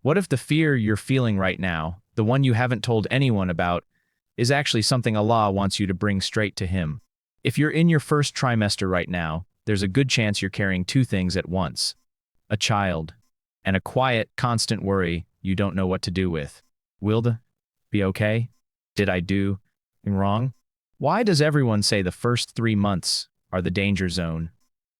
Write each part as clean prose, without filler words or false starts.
What if the fear you're feeling right now, the one you haven't told anyone about, is actually something Allah wants you to bring straight to Him? If you're in your first trimester right now, there's a good chance you're carrying two things at once: a child, and a quiet, constant worry you don't know what to do with. Will the be okay? Did I do wrong? Why does everyone say the first 3 months are the danger zone?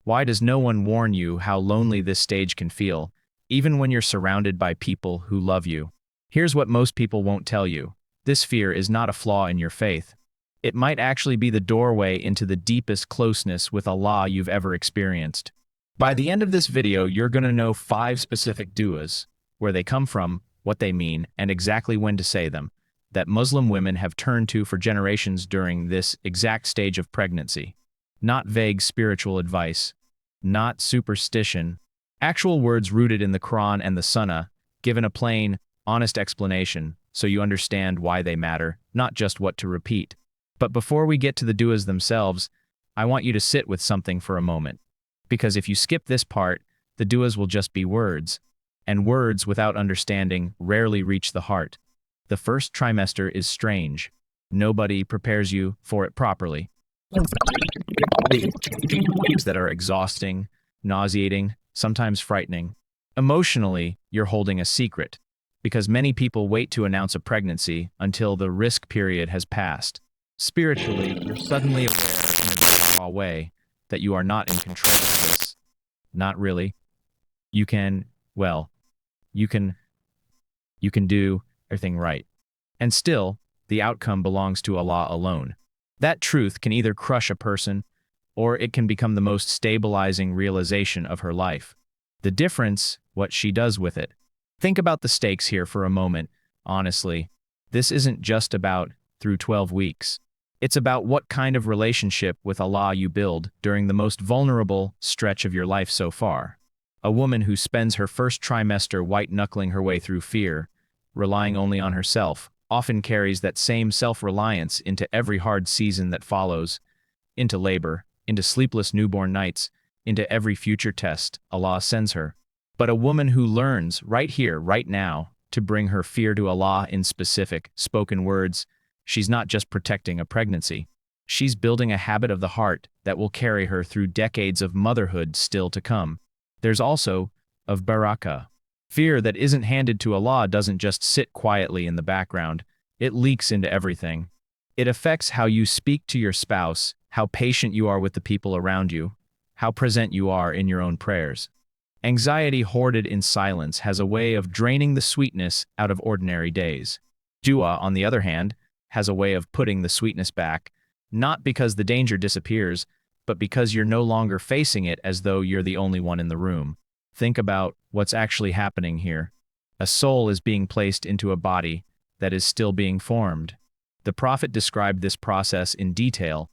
Why does no one warn you how lonely this stage can feel, even when you're surrounded by people who love you? Here's what most people won't tell you. This fear is not a flaw in your faith. It might actually be the doorway into the deepest closeness with Allah you've ever experienced. By the end of this video, you're going to know 5 specific du'as, where they come from, what they mean, and exactly when to say them, that Muslim women have turned to for generations during this exact stage of pregnancy. Not vague spiritual advice, not superstition, actual words rooted in the Quran and the Sunnah, given a plain, honest explanation so you understand why they matter, not just what to repeat. But before we get to the du'as themselves, I want you to sit with something for a moment. Because if you skip this part, the du'as will just be words, and words without understanding rarely reach the heart. The first trimester is strange. Nobody prepares you for it properly. That are exhausting, nauseating, sometimes frightening. Emotionally, you're holding a secret, because many people wait to announce a pregnancy until the risk period has passed. Spiritually, you're suddenly aware in a raw way that you are not in control of this. Not really. You can, well, you can do everything right. And still, the outcome belongs to Allah alone. That truth can either crush a person, or it can become the most stabilizing realization of her life. The difference, what she does with it. Think about the stakes here for a moment, honestly. This isn't just about through 12 weeks. It's about what kind of relationship with Allah you build during the most vulnerable stretch of your life so far. A woman who spends her first trimester white-knuckling her way through fear, relying only on herself, often carries that same self-reliance into every hard season that follows, into labor, into sleepless newborn nights, into every future test Allah sends her. But a woman who learns right here, right now, to bring her fear to Allah in specific, spoken words, she's not just protecting a pregnancy. She's building a habit of the heart that will carry her through decades of motherhood still to come. There's also of barakah. Fear that isn't handed to Allah doesn't just sit quietly in the background. It leaks into everything. It affects how you speak to your spouse, how patient you are with the people around you, how present you are in your own prayers. Anxiety hoarded in silence has a way of draining the sweetness out of ordinary days. Dua, on the other hand, has a way of putting the sweetness back, not because the danger disappears, but because you're no longer facing it as though you're the only one in the room. Think about what's actually happening here. A soul is being placed into a body that is still being formed. The Prophet described this process in detail,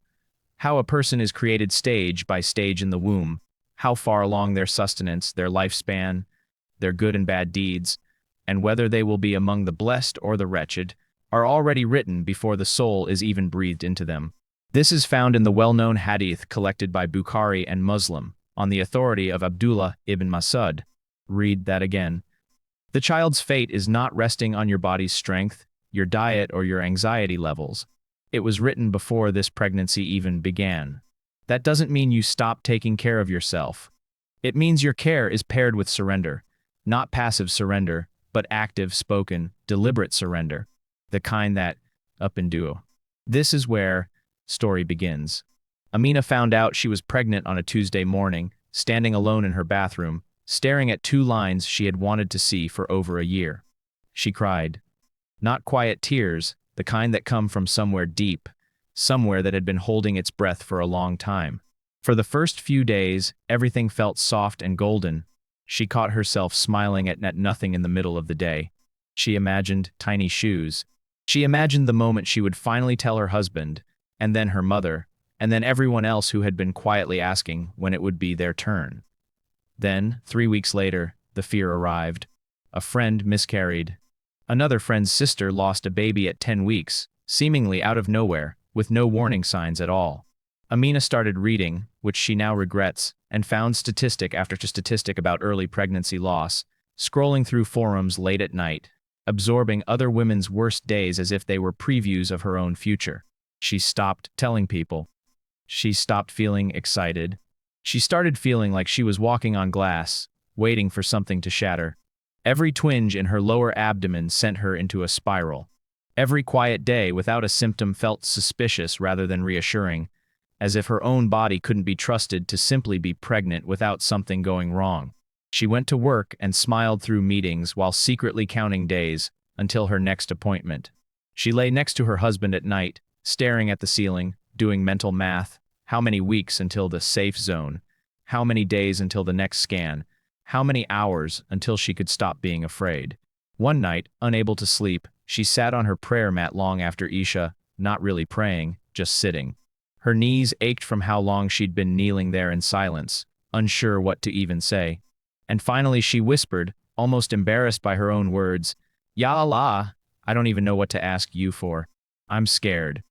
how a person is created stage by stage in the womb, how far along their sustenance, their lifespan, their good and bad deeds, and whether they will be among the blessed or the wretched, are already written before the soul is even breathed into them. This is found in the well-known hadith collected by Bukhari and Muslim, on the authority of Abdullah ibn Mas'ud. Read that again. The child's fate is not resting on your body's strength, your diet, or your anxiety levels. It was written before this pregnancy even began. That doesn't mean you stop taking care of yourself. It means your care is paired with surrender, not passive surrender, but active, spoken, deliberate surrender, the kind that up and do. This is where story begins. Amina found out she was pregnant on a Tuesday morning, standing alone in her bathroom, staring at 2 lines she had wanted to see for over a year. She cried. Not quiet tears, the kind that come from somewhere deep, somewhere that had been holding its breath for a long time. For the first few days, everything felt soft and golden. She caught herself smiling at nothing in the middle of the day. She imagined tiny shoes. She imagined the moment she would finally tell her husband, and then her mother, and then everyone else who had been quietly asking when it would be their turn. Then, 3 weeks later, the fear arrived. A friend miscarried. Another friend's sister lost a baby at 10 weeks, seemingly out of nowhere, with no warning signs at all. Amina started reading, which she now regrets, and found statistic after statistic about early pregnancy loss, scrolling through forums late at night, absorbing other women's worst days as if they were previews of her own future. She stopped telling people. She stopped feeling excited. She started feeling like she was walking on glass, waiting for something to shatter. Every twinge in her lower abdomen sent her into a spiral. Every quiet day without a symptom felt suspicious rather than reassuring, as if her own body couldn't be trusted to simply be pregnant without something going wrong. She went to work and smiled through meetings while secretly counting days until her next appointment. She lay next to her husband at night, staring at the ceiling, doing mental math. How many weeks until the safe zone? How many days until the next scan? How many hours until she could stop being afraid? One night, unable to sleep, she sat on her prayer mat long after Isha, not really praying, just sitting. Her knees ached from how long she'd been kneeling there in silence, unsure what to even say. And finally she whispered, almost embarrassed by her own words, "Ya Allah, I don't even know what to ask you for. I'm scared."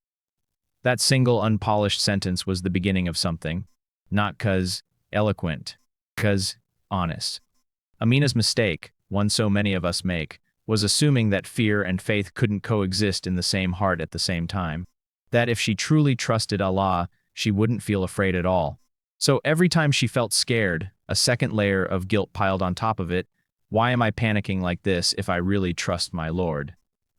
That single unpolished sentence was the beginning of something. Not 'cause eloquent, 'cause honest. Amina's mistake, one so many of us make, was assuming that fear and faith couldn't coexist in the same heart at the same time. That if she truly trusted Allah, she wouldn't feel afraid at all. So every time she felt scared, a second layer of guilt piled on top of it. Why am I panicking like this if I really trust my Lord?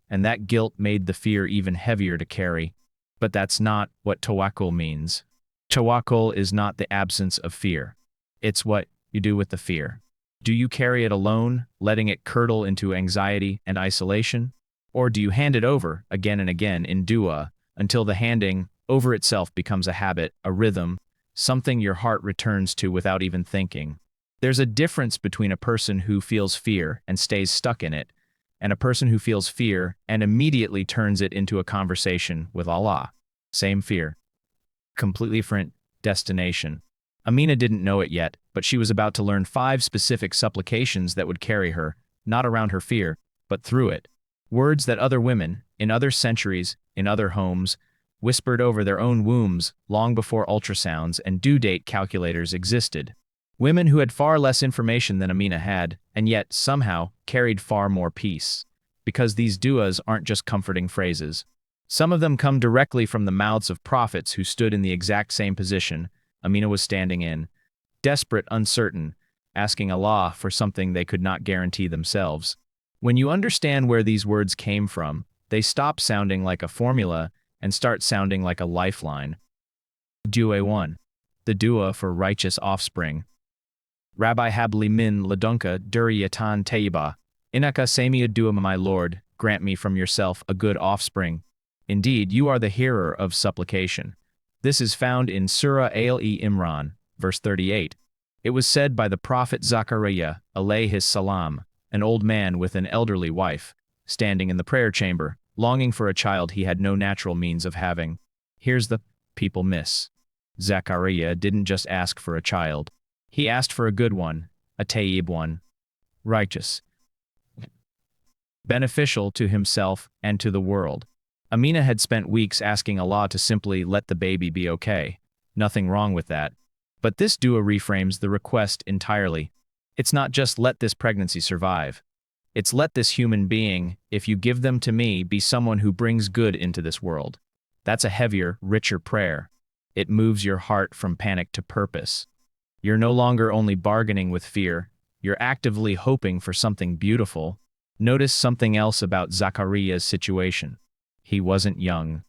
And that guilt made the fear even heavier to carry. But that's not what tawakkul means. Tawakkul is not the absence of fear. It's what you do with the fear. Do you carry it alone, letting it curdle into anxiety and isolation? Or do you hand it over, again and again, in dua, until the handing over itself becomes a habit, a rhythm, something your heart returns to without even thinking? There's a difference between a person who feels fear and stays stuck in it, and a person who feels fear and immediately turns it into a conversation with Allah. Same fear, completely different destination. Amina didn't know it yet, but she was about to learn 5 specific supplications that would carry her, not around her fear, but through it. Words that other women, in other centuries, in other homes, whispered over their own wombs long before ultrasounds and due date calculators existed. Women who had far less information than Amina had, and yet, somehow, carried far more peace. Because these duas aren't just comforting phrases. Some of them come directly from the mouths of prophets who stood in the exact same position Amina was standing in, desperate, uncertain, asking Allah for something they could not guarantee themselves. When you understand where these words came from, they stop sounding like a formula and start sounding like a lifeline. Dua 1. The dua for righteous offspring. Rabbi Habli min ladunka duriyatan tayyiba. Inaka samia dua, my Lord, grant me from yourself a good offspring. Indeed, you are the hearer of supplication. This is found in Surah Al-Imran, verse 38. It was said by the prophet Zachariah, alayhis salam, an old man with an elderly wife, standing in the prayer chamber, longing for a child he had no natural means of having. Here's the people miss. Zachariah didn't just ask for a child. He asked for a good one, a tayyib one, righteous, beneficial to himself and to the world. Amina had spent weeks asking Allah to simply let the baby be okay. Nothing wrong with that. But this dua reframes the request entirely. It's not just let this pregnancy survive. It's let this human being, if you give them to me, be someone who brings good into this world. That's a heavier, richer prayer. It moves your heart from panic to purpose. You're no longer only bargaining with fear, you're actively hoping for something beautiful. Notice something else about Zachariah's situation. He wasn't young.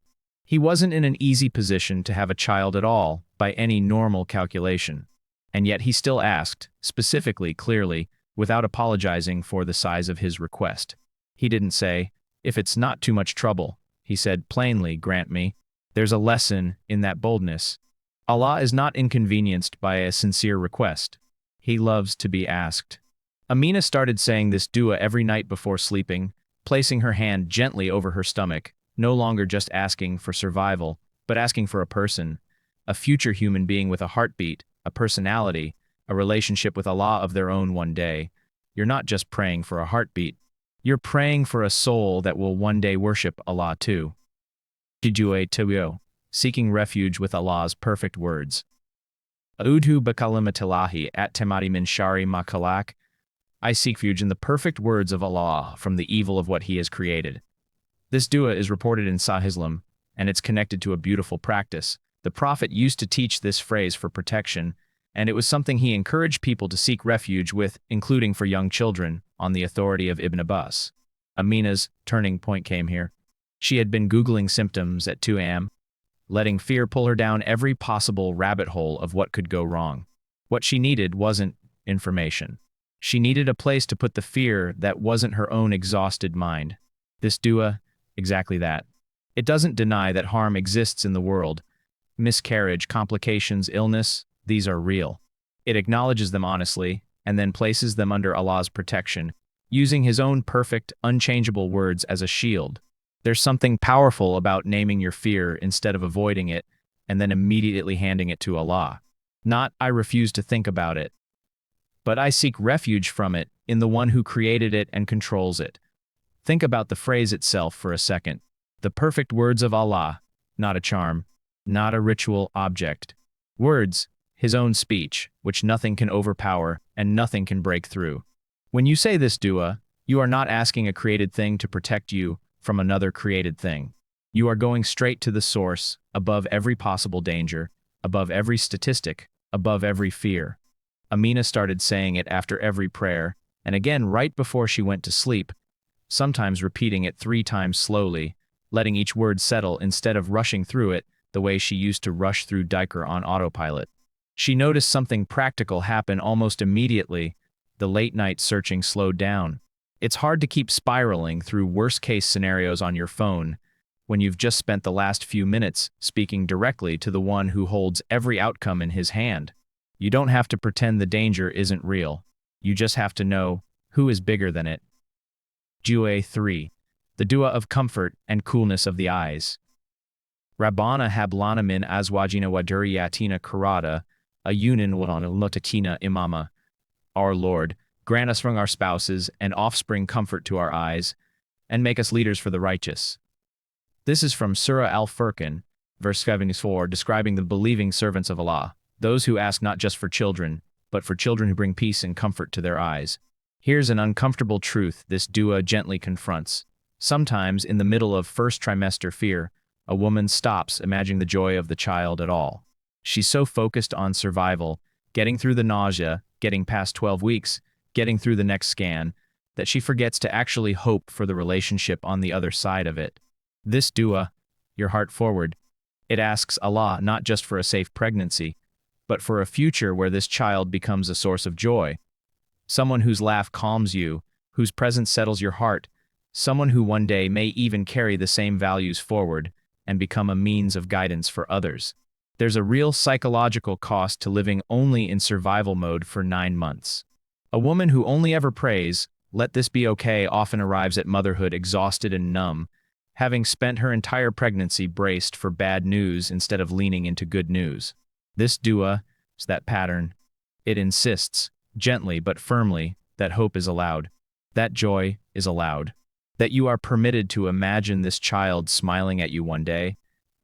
He wasn't in an easy position to have a child at all, by any normal calculation. And yet he still asked, specifically, clearly, without apologizing for the size of his request. He didn't say, "If it's not too much trouble." He said plainly, "Grant me." There's a lesson in that boldness. Allah is not inconvenienced by a sincere request. He loves to be asked. Amina started saying this dua every night before sleeping, placing her hand gently over her stomach, no longer just asking for survival, but asking for a person, a future human being with a heartbeat, a personality, a relationship with Allah of their own one day. You're not just praying for a heartbeat. You're praying for a soul that will one day worship Allah too. Tijue Tuyo, seeking refuge with Allah's perfect words. A'udhu bakalimatillahi at temati min shari makalak. I seek refuge in the perfect words of Allah from the evil of what He has created. This dua is reported in Sahih Islam, and it's connected to a beautiful practice. The Prophet used to teach this phrase for protection, and it was something he encouraged people to seek refuge with, including for young children, on the authority of Ibn Abbas. Amina's turning point came here. She had been Googling symptoms at 2 a.m., letting fear pull her down every possible rabbit hole of what could go wrong. What she needed wasn't information. She needed a place to put the fear that wasn't her own exhausted mind. This dua, exactly that. It doesn't deny that harm exists in the world. Miscarriage, complications, illness, these are real. It acknowledges them honestly, and then places them under Allah's protection, using His own perfect, unchangeable words as a shield. There's something powerful about naming your fear instead of avoiding it, and then immediately handing it to Allah. Not, I refuse to think about it, but I seek refuge from it in the one who created it and controls it. Think about the phrase itself for a second. The perfect words of Allah, not a charm, not a ritual object. Words, His own speech, which nothing can overpower and nothing can break through. When you say this dua, you are not asking a created thing to protect you from another created thing. You are going straight to the source, above every possible danger, above every statistic, above every fear. Amina started saying it after every prayer, and again right before she went to sleep, sometimes repeating it 3 times slowly, letting each word settle instead of rushing through it the way she used to rush through Diker on autopilot. She noticed something practical happen almost immediately. The late-night searching slowed down. It's hard to keep spiraling through worst-case scenarios on your phone when you've just spent the last few minutes speaking directly to the one who holds every outcome in His hand. You don't have to pretend the danger isn't real. You just have to know who is bigger than it. Dua 3. The dua of comfort and coolness of the eyes. Rabbana hablana min azwajina wa duriyatina karada, ayunin wa mutatina imama. Our Lord, grant us from our spouses and offspring comfort to our eyes, and make us leaders for the righteous. This is from Surah Al-Furqan, verse 74, describing the believing servants of Allah, those who ask not just for children, but for children who bring peace and comfort to their eyes. Here's an uncomfortable truth this dua gently confronts. Sometimes, in the middle of first trimester fear, a woman stops imagining the joy of the child at all. She's so focused on survival, getting through the nausea, getting past 12 weeks, getting through the next scan, that she forgets to actually hope for the relationship on the other side of it. This dua, your heart forward, it asks Allah not just for a safe pregnancy, but for a future where this child becomes a source of joy. Someone whose laugh calms you, whose presence settles your heart, someone who one day may even carry the same values forward and become a means of guidance for others. There's a real psychological cost to living only in survival mode for 9 months. A woman who only ever prays, "Let this be okay," often arrives at motherhood exhausted and numb, having spent her entire pregnancy braced for bad news instead of leaning into good news. This dua is that pattern. It insists, gently but firmly, that hope is allowed, that joy is allowed, that you are permitted to imagine this child smiling at you one day,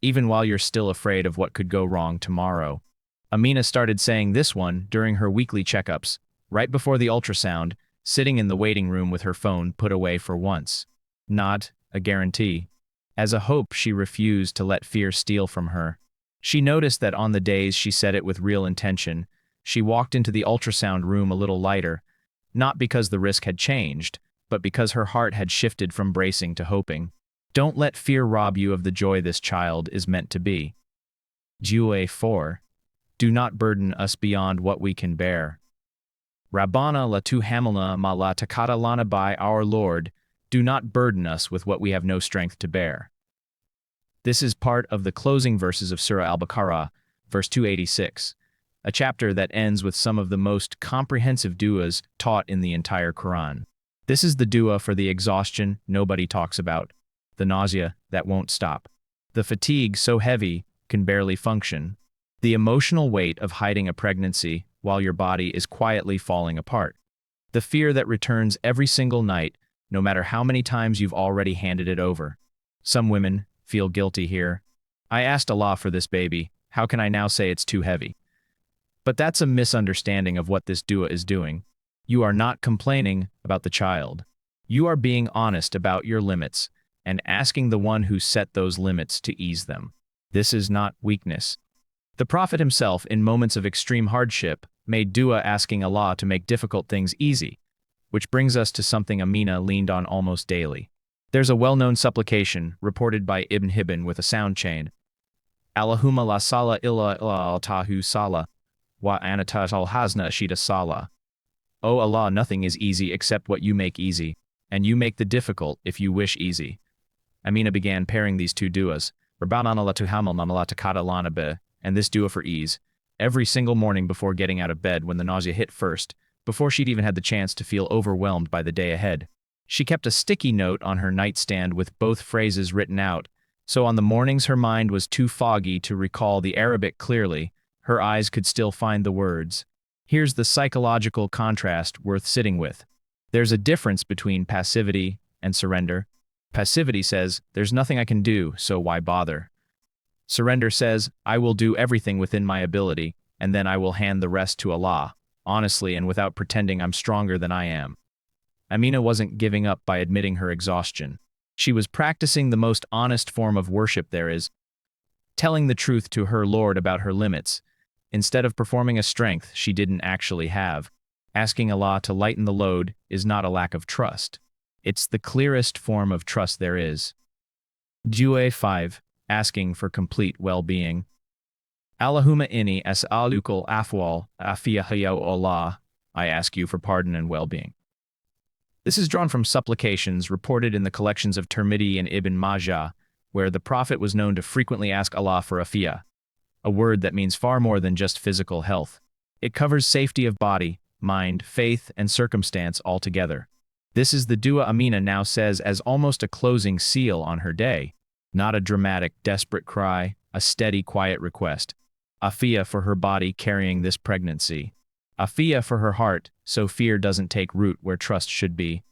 even while you're still afraid of what could go wrong tomorrow. Amina started saying this one during her weekly checkups, right before the ultrasound, sitting in the waiting room with her phone put away for once. Not a guarantee. As a hope she refused to let fear steal from her. She noticed that on the days she said it with real intention, she walked into the ultrasound room a little lighter, not because the risk had changed, but because her heart had shifted from bracing to hoping. Don't let fear rob you of the joy this child is meant to be. Dua 4. Do not burden us beyond what we can bear. Rabbana la tuhamilna ma la taqata lana, by our Lord, do not burden us with what we have no strength to bear. This is part of the closing verses of Surah Al-Baqarah, verse 286, a chapter that ends with some of the most comprehensive duas taught in the entire Quran. This is the dua for the exhaustion nobody talks about, the nausea that won't stop, the fatigue so heavy can barely function, the emotional weight of hiding a pregnancy while your body is quietly falling apart, the fear that returns every single night, no matter how many times you've already handed it over. Some women feel guilty here. I asked Allah for this baby, how can I now say it's too heavy? But that's a misunderstanding of what this dua is doing. You are not complaining about the child. You are being honest about your limits and asking the one who set those limits to ease them. This is not weakness. The Prophet himself, in moments of extreme hardship, made dua asking Allah to make difficult things easy, which brings us to something Amina leaned on almost daily. There's a well-known supplication reported by Ibn Hibban with a sound chain. Allahumma la sala illa al-tahu sala, wa anatas al-hazna ashida sala. O Allah, nothing is easy except what you make easy, and you make the difficult if you wish easy. Amina began pairing these two duas, and this dua for ease, every single morning before getting out of bed when the nausea hit first, before she'd even had the chance to feel overwhelmed by the day ahead. She kept a sticky note on her nightstand with both phrases written out, so on the mornings her mind was too foggy to recall the Arabic clearly, her eyes could still find the words. Here's the psychological contrast worth sitting with. There's a difference between passivity and surrender. Passivity says, there's nothing I can do, so why bother? Surrender says, I will do everything within my ability, and then I will hand the rest to Allah, honestly and without pretending I'm stronger than I am. Amina wasn't giving up by admitting her exhaustion. She was practicing the most honest form of worship there is, telling the truth to her Lord about her limits, instead of performing a strength she didn't actually have. Asking Allah to lighten the load is not a lack of trust. It's the clearest form of trust there is. Dua 5. Asking for complete well-being. Allahumma inni as'alukal afwal afiyah ya Allah. I ask you for pardon and well-being. This is drawn from supplications reported in the collections of Tirmidhi and Ibn Majah, where the Prophet was known to frequently ask Allah for afiyah, a word that means far more than just physical health. It covers safety of body, mind, faith, and circumstance altogether. This is the dua Amina now says as almost a closing seal on her day. Not a dramatic, desperate cry, a steady, quiet request. Afiyah for her body carrying this pregnancy. Afiyah for her heart, so fear doesn't take root where trust should be.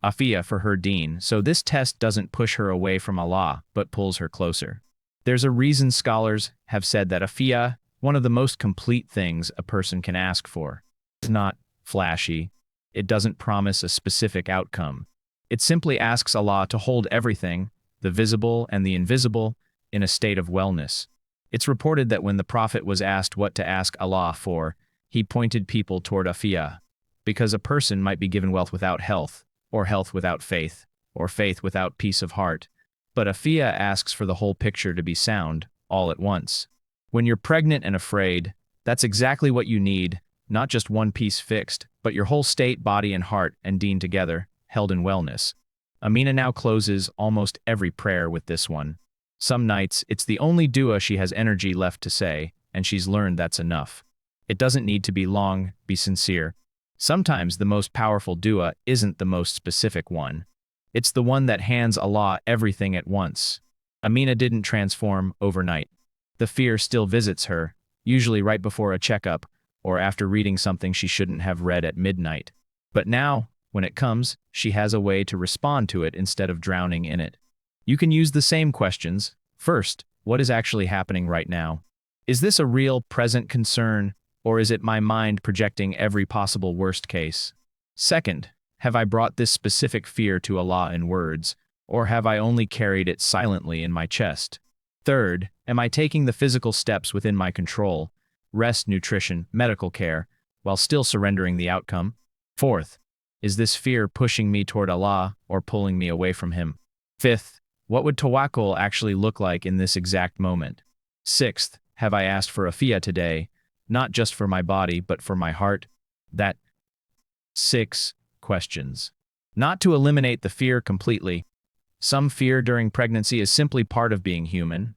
Afiyah for her deen, so this test doesn't push her away from Allah, but pulls her closer. There's a reason scholars have said that afiyah, one of the most complete things a person can ask for. It's not flashy. It doesn't promise a specific outcome. It simply asks Allah to hold everything, the visible and the invisible, in a state of wellness. It's reported that when the Prophet was asked what to ask Allah for, he pointed people toward afiyah, because a person might be given wealth without health, or health without faith, or faith without peace of heart. But afiyah asks for the whole picture to be sound, all at once. When you're pregnant and afraid, that's exactly what you need, not just one piece fixed, but your whole state, body and heart and deen together, held in wellness. Amina now closes almost every prayer with this one. Some nights, it's the only dua she has energy left to say, and she's learned that's enough. It doesn't need to be long, be sincere. Sometimes the most powerful dua isn't the most specific one. It's the one that hands Allah everything at once. Amina didn't transform overnight. The fear still visits her, usually right before a checkup, or after reading something she shouldn't have read at midnight. But now, when it comes, she has a way to respond to it instead of drowning in it. You can use the same questions. First, what is actually happening right now? Is this a real, present concern, or is it my mind projecting every possible worst case? Second, have I brought this specific fear to Allah in words, or have I only carried it silently in my chest? Third, am I taking the physical steps within my control, rest, nutrition, medical care, while still surrendering the outcome? Fourth, is this fear pushing me toward Allah or pulling me away from Him? Fifth, what would tawakkul actually look like in this exact moment? Sixth, have I asked for afiyah today, not just for my body but for my heart? That 6 questions. Not to eliminate the fear completely. Some fear during pregnancy is simply part of being human,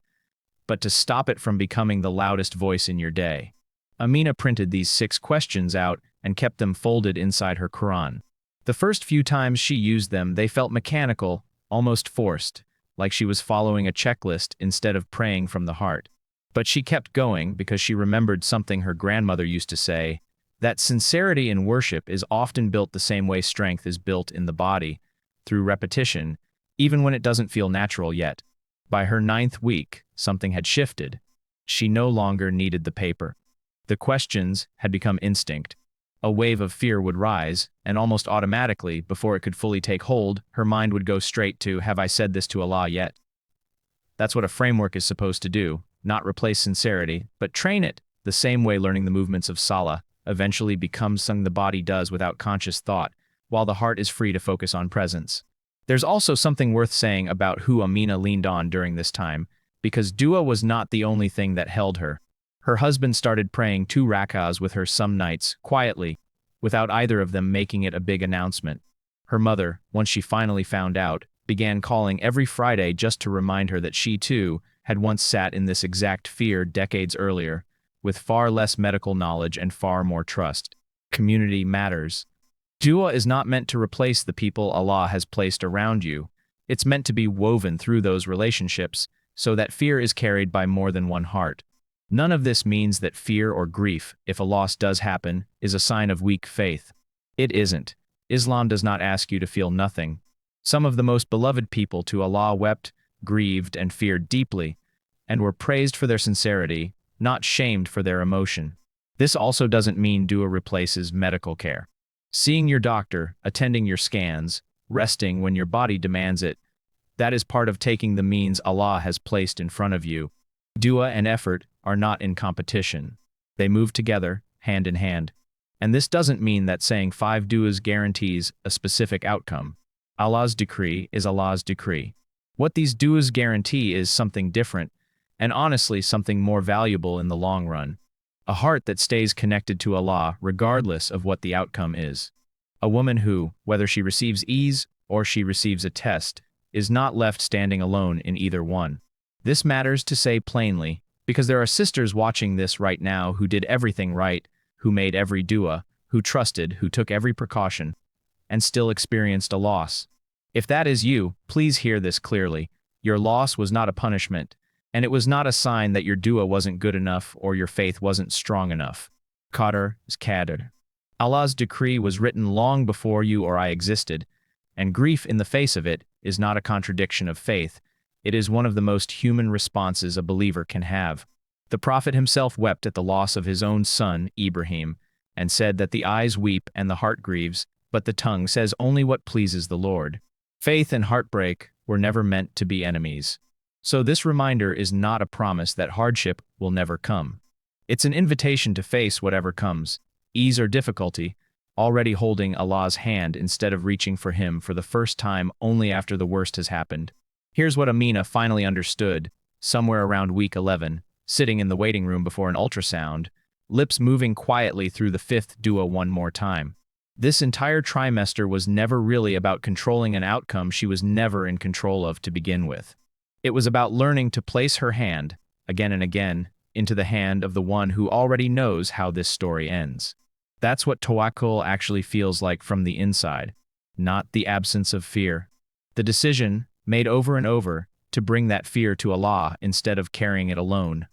but to stop it from becoming the loudest voice in your day. Amina printed these 6 questions out and kept them folded inside her Quran. The first few times she used them, they felt mechanical, almost forced, like she was following a checklist instead of praying from the heart. But she kept going because she remembered something her grandmother used to say, that sincerity in worship is often built the same way strength is built in the body, through repetition, even when it doesn't feel natural yet. By her 9th week, something had shifted. She no longer needed the paper. The questions had become instinct. A wave of fear would rise, and almost automatically, before it could fully take hold, her mind would go straight to, have I said this to Allah yet? That's what a framework is supposed to do, not replace sincerity, but train it, the same way learning the movements of Salah eventually becomes something the body does without conscious thought, while the heart is free to focus on presence. There's also something worth saying about who Amina leaned on during this time, because dua was not the only thing that held her. Her husband started praying 2 rak'ahs with her some nights, quietly, without either of them making it a big announcement. Her mother, once she finally found out, began calling every Friday just to remind her that she, too, had once sat in this exact fear decades earlier, with far less medical knowledge and far more trust. Community matters. Dua is not meant to replace the people Allah has placed around you. It's meant to be woven through those relationships, so that fear is carried by more than one heart. None of this means that fear or grief, if a loss does happen, is a sign of weak faith. It isn't. Islam does not ask you to feel nothing. Some of the most beloved people to Allah wept, grieved, and feared deeply, and were praised for their sincerity, not shamed for their emotion. This also doesn't mean dua replaces medical care. Seeing your doctor, attending your scans, resting when your body demands it, that is part of taking the means Allah has placed in front of you. Dua and effort are not in competition. They move together, hand in hand. And this doesn't mean that saying 5 duas guarantees a specific outcome. Allah's decree is Allah's decree. What these duas guarantee is something different, and honestly something more valuable in the long run. A heart that stays connected to Allah regardless of what the outcome is. A woman who, whether she receives ease or she receives a test, is not left standing alone in either one. This matters to say plainly, because there are sisters watching this right now who did everything right, who made every dua, who trusted, who took every precaution, and still experienced a loss. If that is you, please hear this clearly. Your loss was not a punishment, and it was not a sign that your dua wasn't good enough or your faith wasn't strong enough. Qadr is qadr. Allah's decree was written long before you or I existed, and grief in the face of it is not a contradiction of faith. It is one of the most human responses a believer can have. The Prophet himself wept at the loss of his own son, Ibrahim, and said that the eyes weep and the heart grieves, but the tongue says only what pleases the Lord. Faith and heartbreak were never meant to be enemies. So this reminder is not a promise that hardship will never come. It's an invitation to face whatever comes, ease or difficulty, already holding Allah's hand instead of reaching for Him for the first time only after the worst has happened. Here's what Amina finally understood, somewhere around week 11, sitting in the waiting room before an ultrasound, lips moving quietly through the 5th dua one more time. This entire trimester was never really about controlling an outcome she was never in control of to begin with. It was about learning to place her hand, again and again, into the hand of the one who already knows how this story ends. That's what tawakkul actually feels like from the inside, not the absence of fear. The decision, made over and over, to bring that fear to Allah instead of carrying it alone.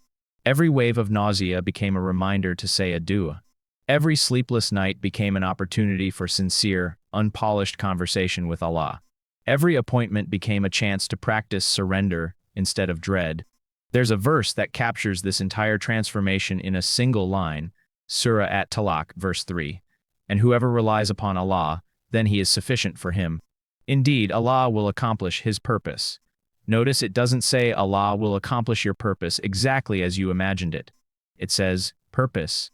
Every wave of nausea became a reminder to say a dua. Every sleepless night became an opportunity for sincere, unpolished conversation with Allah. Every appointment became a chance to practice surrender instead of dread. There's a verse that captures this entire transformation in a single line, Surah At-Talaq, verse 3. And whoever relies upon Allah, then He is sufficient for him. Indeed, Allah will accomplish His purpose. Notice it doesn't say Allah will accomplish your purpose exactly as you imagined it. It says, purpose.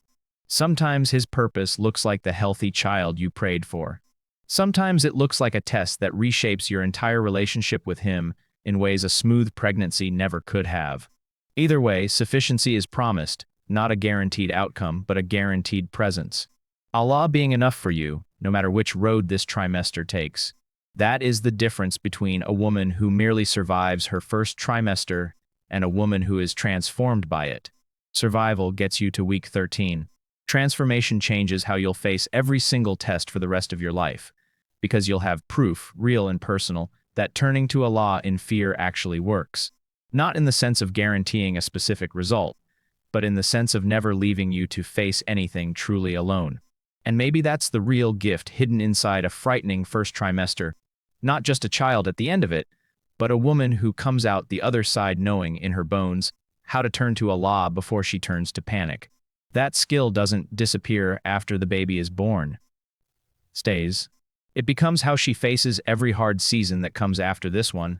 Sometimes His purpose looks like the healthy child you prayed for. Sometimes it looks like a test that reshapes your entire relationship with Him in ways a smooth pregnancy never could have. Either way, sufficiency is promised, not a guaranteed outcome, but a guaranteed presence. Allah being enough for you, no matter which road this trimester takes. That is the difference between a woman who merely survives her first trimester and a woman who is transformed by it. Survival gets you to week 13. Transformation changes how you'll face every single test for the rest of your life, because you'll have proof, real and personal, that turning to Allah in fear actually works. Not in the sense of guaranteeing a specific result, but in the sense of never leaving you to face anything truly alone. And maybe that's the real gift hidden inside a frightening first trimester. Not just a child at the end of it, but a woman who comes out the other side knowing in her bones how to turn to Allah before she turns to panic. That skill doesn't disappear after the baby is born. Stays. It becomes how she faces every hard season that comes after this one.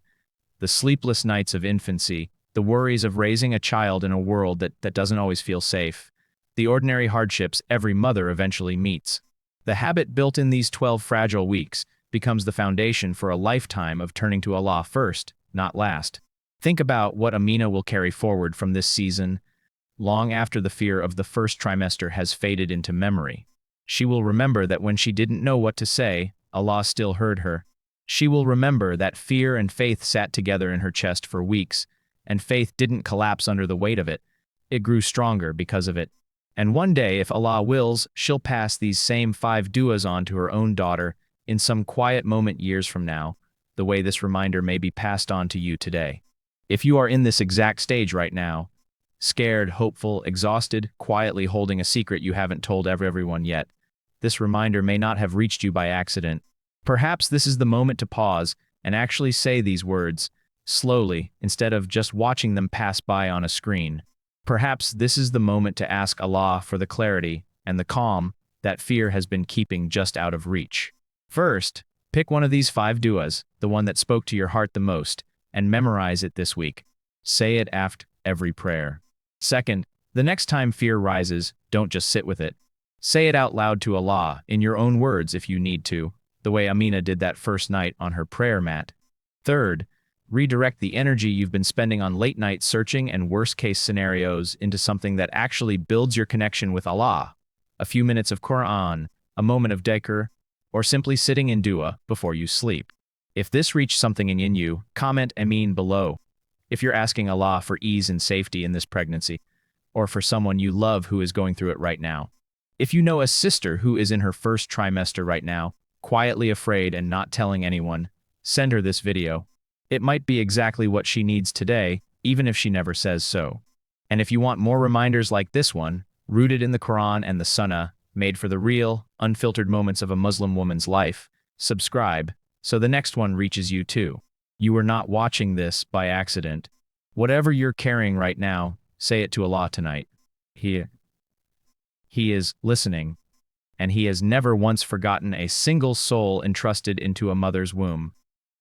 The sleepless nights of infancy, the worries of raising a child in a world that doesn't always feel safe, the ordinary hardships every mother eventually meets. The habit built in these 12 fragile weeks becomes the foundation for a lifetime of turning to Allah first, not last. Think about what Amina will carry forward from this season, long after the fear of the first trimester has faded into memory. She will remember that when she didn't know what to say, Allah still heard her. She will remember that fear and faith sat together in her chest for weeks, and faith didn't collapse under the weight of it. It grew stronger because of it. And one day, if Allah wills, she'll pass these same 5 du'as on to her own daughter in some quiet moment years from now, the way this reminder may be passed on to you today. If you are in this exact stage right now, scared, hopeful, exhausted, quietly holding a secret you haven't told everyone yet, this reminder may not have reached you by accident. Perhaps this is the moment to pause and actually say these words, slowly, instead of just watching them pass by on a screen. Perhaps this is the moment to ask Allah for the clarity and the calm that fear has been keeping just out of reach. First, pick one of these 5 du'as, the one that spoke to your heart the most, and memorize it this week. Say it after every prayer. Second, the next time fear rises, don't just sit with it. Say it out loud to Allah, in your own words if you need to, the way Amina did that first night on her prayer mat. Third, redirect the energy you've been spending on late-night searching and worst-case scenarios into something that actually builds your connection with Allah. A few minutes of Quran, a moment of dhikr, or simply sitting in dua before you sleep. If this reached something in you, comment Ameen below. If you're asking Allah for ease and safety in this pregnancy, or for someone you love who is going through it right now. If you know a sister who is in her first trimester right now, quietly afraid and not telling anyone, send her this video. It might be exactly what she needs today, even if she never says so. And if you want more reminders like this one, rooted in the Quran and the Sunnah, made for the real, unfiltered moments of a Muslim woman's life, subscribe, so the next one reaches you too. You are not watching this by accident. Whatever you're carrying right now, say it to Allah tonight. He is listening, and He has never once forgotten a single soul entrusted into a mother's womb.